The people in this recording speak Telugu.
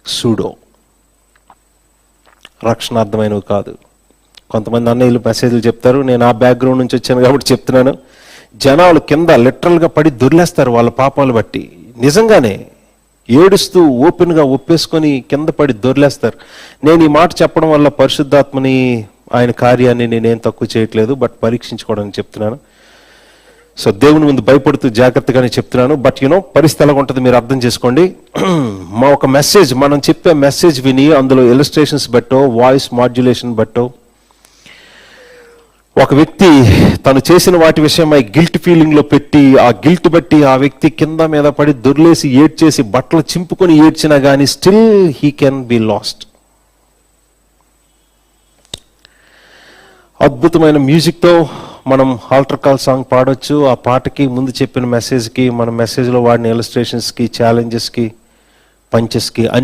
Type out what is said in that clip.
సూడో, రక్షణార్థమైనవి కాదు. కొంతమంది అన్నయ్యలు మెసేజ్లు చెప్తారు, నేను ఆ బ్యాక్గ్రౌండ్ నుంచి వచ్చాను కాబట్టి చెప్తున్నాను. జనాలు కింద లిటరల్గా పడి దొర్లేస్తారు వాళ్ళ పాపాలు బట్టి. నిజంగానే ఏడుస్తూ ఓపెన్గా ఒప్పేసుకొని కింద పడి దొర్లేస్తారు. నేను ఈ మాట చెప్పడం వల్ల పరిశుద్ధాత్మని, ఆయన కార్యాన్ని నేనేం తక్కువ చేయట్లేదు, బట్ పరీక్షించుకోవడానికి చెప్తున్నాను. సో దేవుని ముందు భయపడుతూ జాగ్రత్తగానే చెప్తున్నాను. బట్ పరిస్థితి ఎలా ఉంటుంది మీరు అర్థం చేసుకోండి. మా ఒక మెసేజ్, మనం చెప్పే మెసేజ్ విని అందులో ఇలస్ట్రేషన్స్ బట్టో, వాయిస్ మాడ్యులేషన్ బట్టో, ఒక వ్యక్తి తను చేసిన వాటి విషయమై గిల్ట్ ఫీలింగ్లో పెట్టి, ఆ గిల్ట్ బట్టి ఆ వ్యక్తి కింద మీద పడి దొర్లేసి ఏడ్చేసి బట్టలు చింపుకొని ఏడ్చినా కానీ still he can be last. అద్భుతమైన మ్యూజిక్తో మనం ఆల్టర్ కాల్ సాంగ్ పాడొచ్చు. ఆ పాటకి, ముందు చెప్పిన మెసేజ్కి, మన మెసేజ్లో వాడిన ఇలస్ట్రేషన్స్కి, ఛాలెంజెస్కి, పంచెస్కి, అన్ని